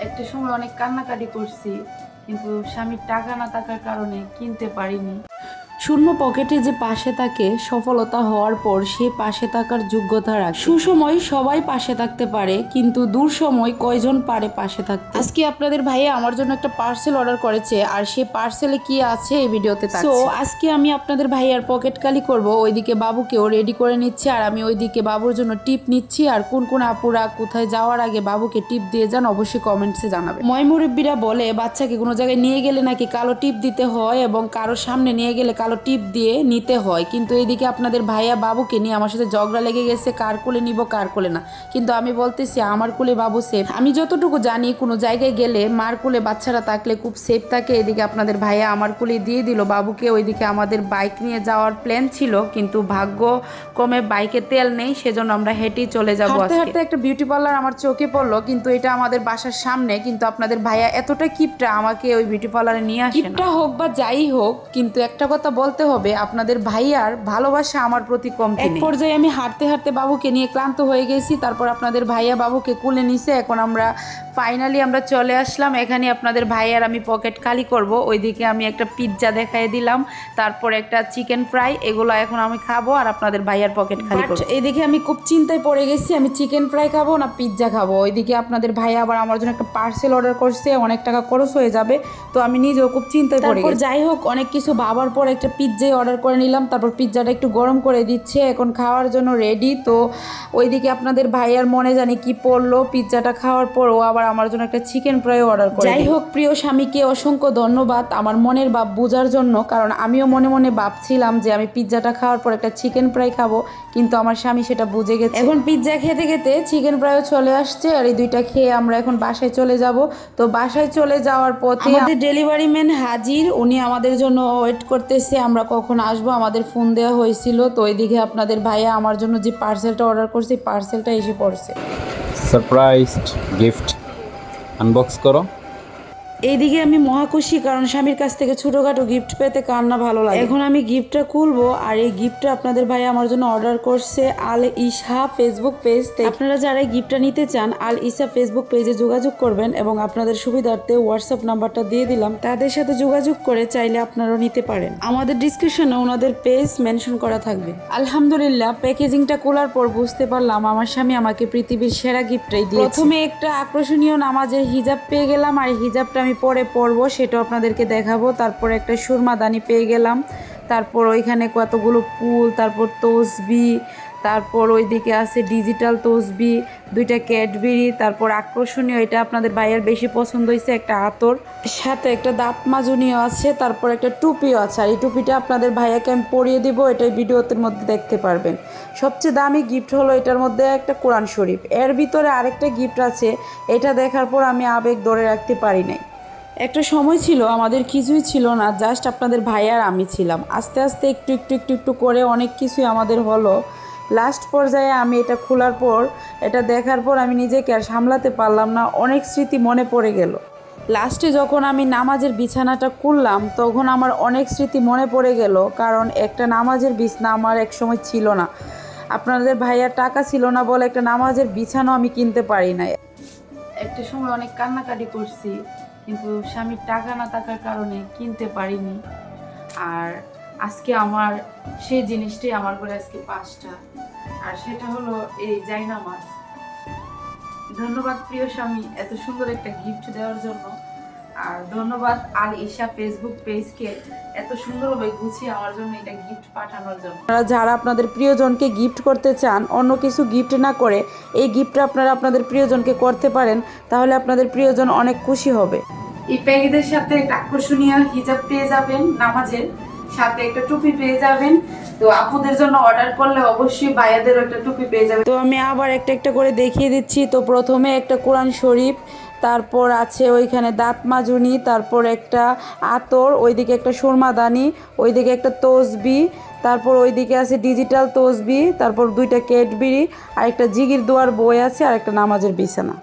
একটা সময় অনেক কান্নাকাটি করছি, কিন্তু স্বামীর টাকা না থাকার কারণে কিনতে পারিনি। শূন্য পকেটে যে পাশে থাকে, সফলতা হওয়ার পর সে পাশে থাকার যোগ্যতা রাখে। সুসময় সবাই পাশে থাকতে পারে, কিন্তু দূর সময় কয়জন পারে পাশে থাকতে। আজকে আপনাদের ভাইয়া আমার জন্য একটা পার্সেল অর্ডার করেছে, আর সেই পার্সেলে কি আছে এই ভিডিওতে তো আজকে আমি আপনাদের ভাইয়ার পকেট খালি করব। ওইদিকে বাবুকেও রেডি করে নিচ্ছি, আর আমি ওইদিকে বাবুর জন্য টিপ নিচ্ছি। আর কোন কোন আপুরা কোথায় যাওয়ার আগে বাবুকে টিপ দিয়ে যান অবশ্যই কমেন্টসে জানাবেন। ময়মুরব্বীরা বলে বাচ্চাকে কোনো জায়গায় নিয়ে গেলে নাকি কালো টিপ দিতে হয়, এবং কারোর সামনে নিয়ে গেলে কালো টিপ দিয়ে নিতে হয়। কিন্তু এইদিকে আপনাদের ভাইয়া বাবুকে নিয়ে আমার সাথে ঝগড়া লেগে গেছে, কার কোলে নিব কার কোলে না। কিন্তু আমি বলতেছি আমার কোলে বাবু সেফ। আমি যতটুকু জানি কোনো জায়গায় গেলে মার কোলে বাচ্চারা থাকলে খুব সেফ থাকে। এদিকে আপনাদের ভাইয়া আমার কোলে দিয়ে দিল বাবুকে। ওইদিকে আমাদের বাইক নিয়ে যাওয়ার প্ল্যান ছিল, কিন্তু ভাগ্য কমে বাইকে তেল নেই, সেজন্য আমরা হেঁটেই চলে যাবো। হাঁটতে হাঁটতে একটা বিউটি পার্লার আমার চোখে পড়লো, কিন্তু এটা আমাদের বাসার সামনে। কিন্তু আপনাদের ভাইয়া এতটা কিপটা, আমাকে ওই বিউটি পার্লারে নিয়ে আসে না। কিপটা হোক বা যাই হোক, কিন্তু একটা কথা বলতে হবে, আপনাদের ভাইয়ার ভালোবাসা আমার প্রতি কম। এক পর্যায়ে আমি হাঁটতে হাঁটতে বাবুকে নিয়ে ক্লান্ত হয়ে গেছি। তারপর আপনাদের ভাইয়া বাবুকে কুলে নিছে। এখন আমরা ফাইনালি চলে আসলাম এখানে। আপনাদের ভাইয়ার আমি পকেট খালি করব। ওইদিকে আমি একটা পিৎজা দেখাই দিলাম, তারপর একটা চিকেন ফ্রাই, এগুলো এখন আমি খাবো, আর আপনাদের ভাইয়ার পকেট খালি করব। এইদিকে আমি খুব চিন্তায় পড়ে গেছি, আমি চিকেন ফ্রাই খাবো না পিৎজা খাবো। ওইদিকে আপনাদের ভাইয়া আবার আমার জন্য একটা পার্সেল অর্ডার করছে, অনেক টাকা খরচ হয়ে যাবে। তো আমি নিজেও খুব চিন্তায় পড়ে গেছি। যাই হোক, অনেক কিছু ভাবার পর একটা পিৎজাই অর্ডার করে নিলাম। তারপর পিৎজাটা একটু গরম করে দিচ্ছে, এখন খাওয়ার জন্য রেডি। তো ওইদিকে আপনাদের ভাইয়ার মনে জানি কি পড়লো, পিৎজাটা খাওয়ার পর ও আবার আমার জন্য একটা চিকেন ফ্রাই অর্ডার করে। যাই হোক, প্রিয় স্বামীকে অসংখ্য ধন্যবাদ আমার মনের ভাব বোঝার জন্য, কারণ আমিও মনে মনে ভাবছিলাম যে আমি পিৎজাটা খাওয়ার পর একটা চিকেন ফ্রাই খাবো, কিন্তু আমার স্বামী সেটা বুঝে গেছে। এখন পিৎজা খেতে খেতে চিকেন ফ্রাইও চলে আসছে, আর এই দুইটা খেয়ে আমরা এখন বাসায় চলে যাব। তো বাসায় চলে যাওয়ার পথে আমাদের ডেলিভারি ম্যান হাজির, উনি আমাদের জন্য ওয়েট করতেছে আমরা কখন আসবো। আমাদের ফোন দেওয়া হয়েছিল। তো এইদিকে আপনাদের ভাইয়া আমার জন্য যে পার্সেলটা অর্ডার করছে, পার্সেলটা এসে পড়ছে। সারপ্রাইজড গিফট আনবক্স করো। এইদিকে আমি মহাখুশি, কারণ স্বামীর কাছ থেকে ছোটোখাটো গিফট পেতে কার না ভালো লাগে। এখন আমি গিফটটা খুলবো, আর এই গিফটটা আপনাদের ভাই আমার জন্য অর্ডার করছে আল ইসা ফেসবুক পেজ থেকে। আপনারা যারা এই গিফটটা নিতে চান আল ইসা ফেসবুক পেজে যোগাযোগ করবেন, এবং আপনাদের সুবিধার্থে হোয়াটসঅ্যাপ নাম্বারটা দিয়ে দিলাম, তাদের সাথে যোগাযোগ করে চাইলে আপনারাও নিতে পারেন। আমাদের ডিসক্রিপশনে ওনাদের পেজ মেনশন করা থাকবে। আলহামদুলিল্লাহ, প্যাকেজিংটা খোলার পর বুঝতে পারলাম আমার স্বামী আমাকে পৃথিবীর সেরা গিফটটাই দিয়েছে। প্রথমে একটা আকর্ষণীয় নামাজের হিজাব পেয়ে গেলাম, আর হিজাবটা আমি পরে পরবো, সেটাও আপনাদেরকে দেখাবো। তারপর একটা সুরমাদানি পেয়ে গেলাম, তারপর ওইখানে কতগুলো ফুল, তারপর তসবি, তারপর ওইদিকে আছে ডিজিটাল তসবি, দুইটা ক্যাডবেরি, তারপর আকর্ষণীয় এটা আপনাদের ভাইয়ের বেশি পছন্দ হয়েছে একটা আতর, সাথে একটা দাঁত মাজুনিও আছে, তারপর একটা টুপিও আছে। আর এই টুপিটা আপনাদের ভাইয়াকে আমি পরিয়ে দিব, এটাই ভিডিওতে মধ্যে দেখতে পারবেন। সবচেয়ে দামি গিফট হলো এটার মধ্যে একটা কোরআন শরীফ। এর ভিতরে আরেকটা গিফট আছে, এটা দেখার পর আমি আবেগ ধরে রাখতে পারি নাই। একটা সময় ছিল আমাদের কিছুই ছিল না, জাস্ট আপনাদের ভাই আর আমি ছিলাম। আস্তে আস্তে একটু একটু একটু একটু করে অনেক কিছুই আমাদের হলো। লাস্ট পর্যায়ে আমি এটা খোলার পর, এটা দেখার পর আমি নিজেকে আর সামলাতে পারলাম না, অনেক স্মৃতি মনে পড়ে গেল। লাস্টে যখন আমি নামাজের বিছানাটা খুললাম, তখন আমার অনেক স্মৃতি মনে পড়ে গেল, কারণ একটা নামাজের বিছানা আমার এক সময় ছিল না। আপনাদের ভাইয়ার টাকা ছিল না বলে একটা নামাজের বিছানাও আমি কিনতে পারি না। একটা সময় অনেক কান্নাকাটি করছি, কিন্তু স্বামীর টাকা না থাকার কারণে কিনতে পারিনি। আর আজকে আমার সেই জিনিসটাই আমার করে আজকে 5টা, আর সেটা হলো এই জায়নামাজ। ধন্যবাদ প্রিয় স্বামী এত সুন্দর একটা গিফট দেওয়ার জন্য, আর ধন্যবাদ আল ইশা ফেসবুক পেজকে এত সুন্দরভাবে গুছিয়ে আমার জন্য এটা গিফট পাঠানোর জন্য। আপনারা যারা আপনাদের প্রিয়জনকে গিফট করতে চান, অন্য কিছু গিফট না করে এই গিফটটা আপনারা আপনাদের প্রিয়জনকে করতে পারেন, তাহলে আপনাদের প্রিয়জন অনেক খুশি হবে। এই প্যাকেজের সাথে একটা আকর্ষণীয় হিজাব পেয়ে যাবেন, নামাজের সাথে একটা টুপি পেয়ে যাবেন। তো আপুদের জন্য অর্ডার করলে অবশ্যই ভাইয়াদেরও একটা টুপি পেয়ে যাবেন। তো আমি আবার একটা একটা করে দেখিয়ে দিচ্ছি। তো প্রথমে একটা কোরআন শরীফ, তারপর আছে ওইখানে দাঁত মাজুনি, তারপর একটা আতর, ওইদিকে একটা সুরমাদানি, ওইদিকে একটা তসবি, তারপর ওইদিকে আছে ডিজিটাল তসবি, তারপর দুইটা ক্যাডবেরি, আর একটা জিগির দোয়ার বই আছে, আর একটা নামাজের বিছানা।